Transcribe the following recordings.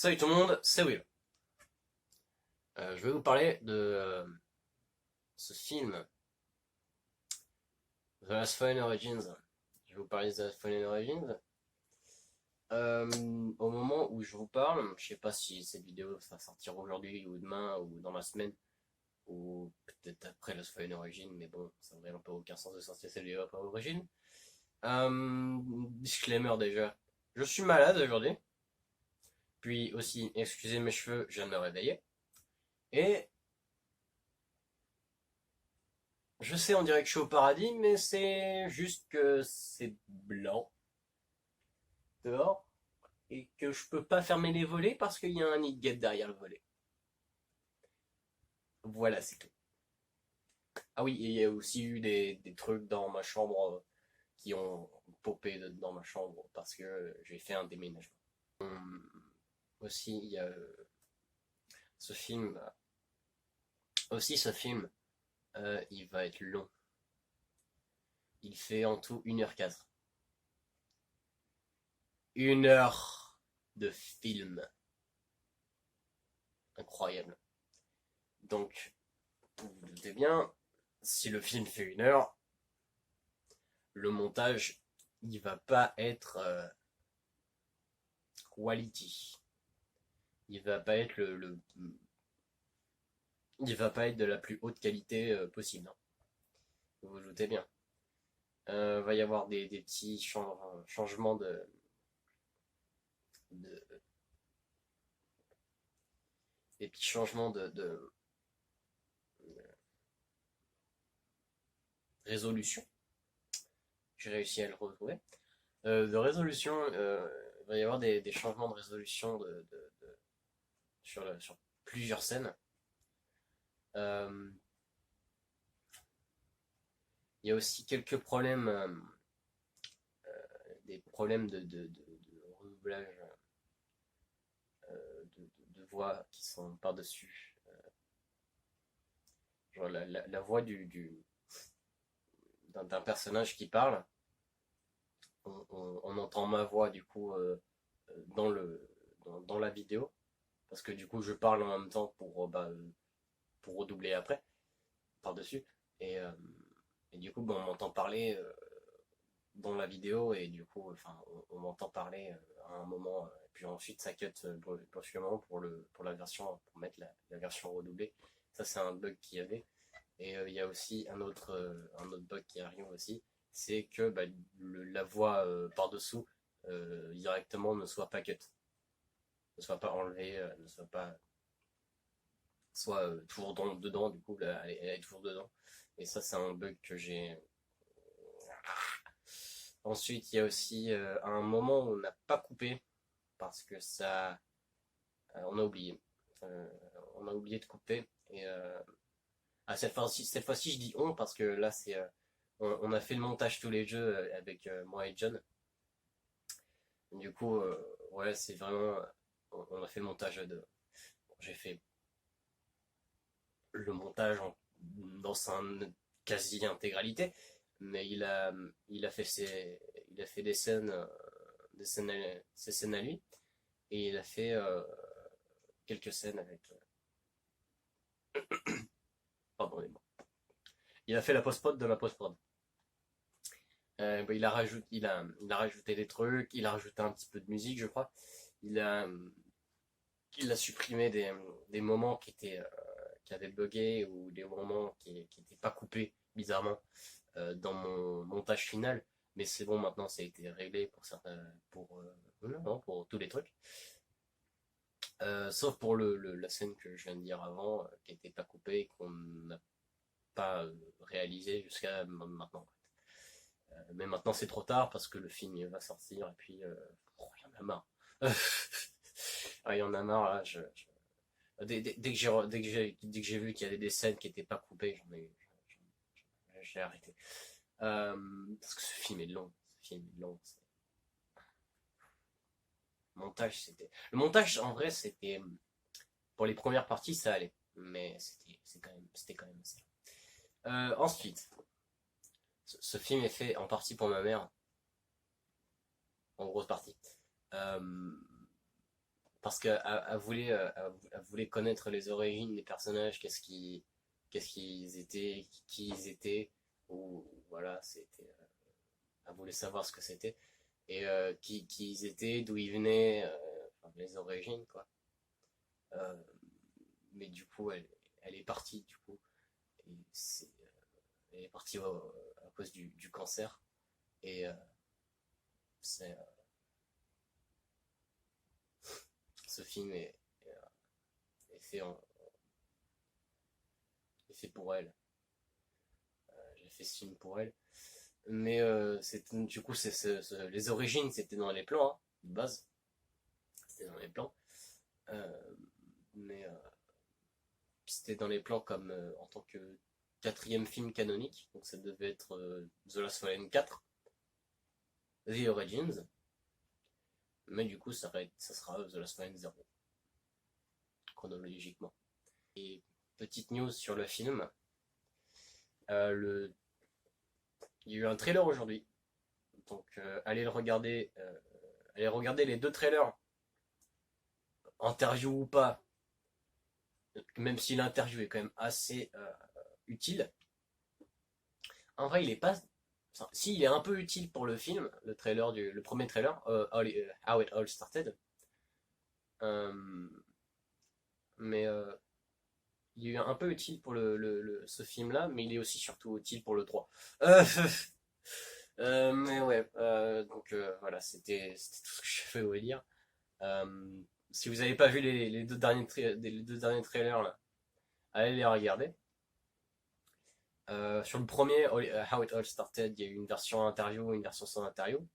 Salut tout le monde, c'est Will. Je vais vous parler de ce film, The Last Fallen Origins. Je vais vous parler de The Last Fallen Origins. Au moment où je vous parle, je sais pas si cette vidéo va sortir aujourd'hui ou demain ou dans la semaine ou peut-être après Last Fallen Origins, mais bon, ça n'aurait un peu aucun sens de sortir cette vidéo après Origins. Disclaimer déjà, je suis malade aujourd'hui. Puis aussi, excusez mes cheveux, je viens de me réveiller. Et je sais, on dirait que je suis au paradis, mais c'est juste que c'est blanc dehors et que je peux pas fermer les volets parce qu'il y a un nid de guêpe derrière le volet. Voilà, c'est tout. Ah oui, et il y a aussi eu des trucs dans ma chambre qui ont popé dans ma chambre parce que j'ai fait un déménagement. Aussi, il y a ce film. Aussi, ce film, il va être long. Il fait en tout 1h04. 1 heure de film. Incroyable. Donc, vous vous doutez bien, si le film fait 1 heure, le montage, il va pas être quality. Il va pas être il va pas être de la plus haute qualité possible. Hein. Vous vous doutez bien. Va y avoir des petits changements de des petits changements de résolution. J'ai réussi à le retrouver. De résolution, il va y avoir des changements de résolution sur plusieurs scènes. Il y a aussi quelques problèmes, des problèmes de redoublage de voix qui sont par-dessus. Genre la voix d'un personnage qui parle, on entend ma voix du coup dans, dans la vidéo, parce que du coup je parle en même temps pour redoubler après, par-dessus. Et du coup, on m'entend parler dans la vidéo et du coup, enfin, on m'entend parler à un moment. Et puis ensuite, ça cut brusquement pour la version, pour mettre la version redoublée. Ça, c'est un bug qu'il y avait. Et il y a aussi un autre bug qui arrive aussi, c'est que la voix par-dessous directement ne soit pas cut, ne soit pas enlevée, ne soit pas soit toujours dedans, du coup, elle est toujours dedans. Et ça, c'est un bug que j'ai. Ensuite, il y a aussi un moment où on n'a pas coupé parce que ça, on a oublié. Euh, on a oublié de couper. Et cette fois-ci, je dis on parce que là, on a fait le montage tous les deux avec moi et John. Du coup, ouais, c'est vraiment, on a fait le montage à deux. J'ai fait le montage dans sa quasi-intégralité, mais il a fait ses scènes à lui, et il a fait quelques scènes avec. Pardonnez-moi. Il a fait la post-prod de la post-prod. Il a rajouté des trucs, il a rajouté un petit peu de musique, je crois. Il a, il a supprimé des moments qui avaient bugué ou des moments qui n'étaient pas coupés, bizarrement, dans mon montage final. Mais c'est bon, maintenant, ça a été réglé pour certains, non, pour tous les trucs. Sauf pour la scène que je viens de dire avant, qui n'était pas coupée et qu'on n'a pas réalisé jusqu'à maintenant. Mais maintenant c'est trop tard parce que le film va sortir et puis il y en a marre. Ah, il y en a marre là. Dès que j'ai vu qu'il y avait des scènes qui n'étaient pas coupées, j'ai arrêté. Parce que ce film est long. Ce film est long. Le montage en vrai c'était pour les premières parties ça allait, mais c'était quand même assez. Ensuite, ce film est fait en partie pour ma mère, en grosse partie. Euh, parce qu'elle voulait connaître les origines des personnages, qu'est-ce qu'ils étaient, qui ils étaient, ou voilà, elle voulait savoir ce que c'était, et qui ils étaient, d'où ils venaient, enfin, les origines, quoi. Euh, mais du coup, elle est partie, du coup, et elle est partie à cause du cancer, et c'est, ce film est fait, est fait pour elle. J'ai fait ce film pour elle. Mais du coup, les origines, c'était dans les plans, hein, de base. C'était dans les plans. Euh, mais c'était dans les plans comme en tant que quatrième film canonique. Donc ça devait être The Last Fallen 4, The Origins. Mais du coup, ça sera The Last Fallen 0, chronologiquement. Et petite news sur le film. Le Il y a eu un trailer aujourd'hui. Donc allez le regarder. Allez regarder les deux trailers. Interview ou pas. Même si l'interview est quand même assez utile. En vrai, il est pas. Enfin, si, il est un peu utile pour le film, le premier trailer, How It All Started. Euh, mais il est un peu utile pour ce film-là, mais il est aussi surtout utile pour le 3. Euh, mais ouais, donc voilà, c'était tout ce que je vais vous dire. Si vous n'avez pas vu les deux derniers trailers, là, allez les regarder. Sur le premier, How It All Started, il y a eu une version interview, une version sans interview.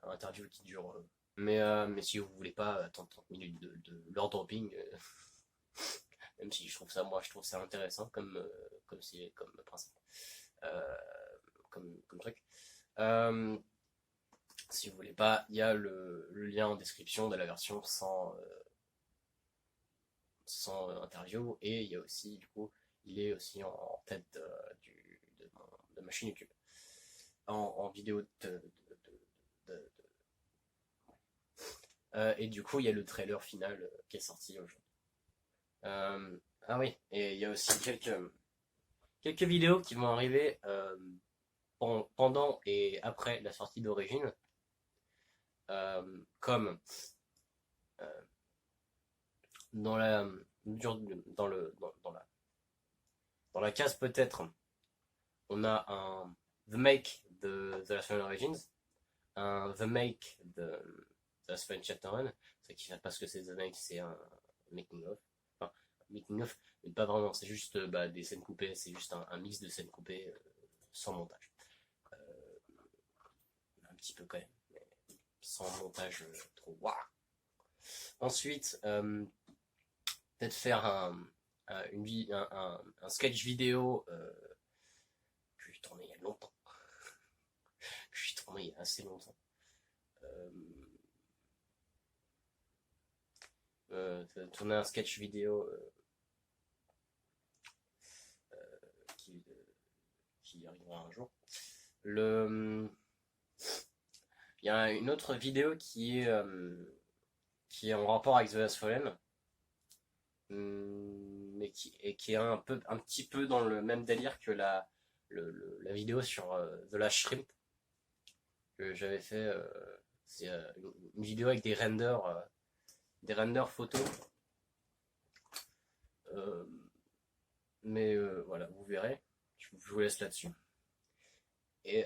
Interview qui dure. Mais si vous voulez pas attendre 30 minutes de leur dropping, même si je trouve ça intéressant comme principe, euh, comme truc. Euh, Si vous voulez pas, il y a le lien en description de la version sans interview, et il y a aussi, du coup, il est aussi en tête de ma chaîne YouTube, en vidéo de- et du coup, il y a le trailer final qui est sorti aujourd'hui. Ah oui, et il y a aussi quelques vidéos qui vont arriver pendant et après la sortie d'Origine, comme euh, dans la, dans le, dans la case peut-être, on a un The Make de The Last Fallen Origins, un The Make de The Last Fallen Chapter 1. Ceux qui ne savent pas ce que c'est The Make, c'est un making of. Enfin, un making of, mais pas vraiment, c'est juste des scènes coupées, c'est juste un mix de scènes coupées sans montage. Un petit peu quand même, mais sans montage trop waouh. Ensuite, peut-être faire un sketch vidéo que j'ai tourné il y a longtemps, que j'ai tourné il y a assez longtemps. Euh, Tourner un sketch vidéo qui, qui arrivera un jour. Il y a une autre vidéo qui est en rapport avec The Last Fallen, mais qui est un petit peu dans le même délire que la vidéo sur The Last Shrimp que j'avais fait. C'est une vidéo avec des renders photos. Euh, mais voilà, vous verrez. Je vous laisse là-dessus. Et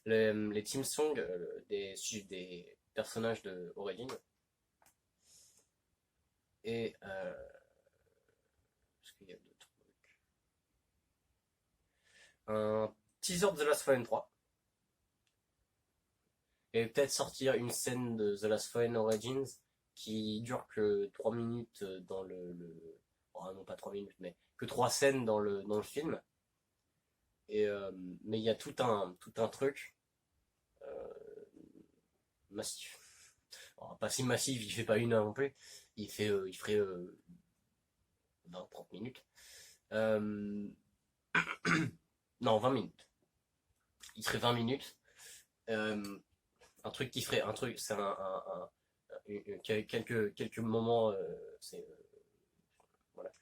les team songs des personnages de Origin. Et est-ce qu'il y a d'autres trucs, un teaser de The Last Fallen 3. Et peut-être sortir une scène de The Last Fallen Origins qui dure que 3 minutes dans oh, non pas 3 minutes, mais que 3 scènes dans le film. Et, mais il y a tout un truc euh, massif. Alors, pas si massif, il fait pas une heure non plus. Il ferait 20-30 minutes. Euh, non, 20 minutes. Il ferait 20 minutes. Euh, Un truc qui ferait, un truc, c'est quelques moments, voilà.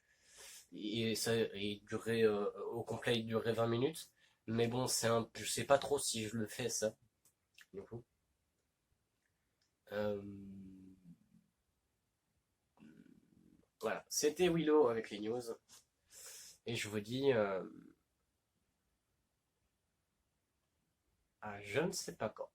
Et ça, il durait, au complet, il durait 20 minutes. Mais bon, je sais pas trop si je le fais ça, du coup. Euh, voilà, c'était Willow avec les news. Et je vous dis, je ne sais pas quand.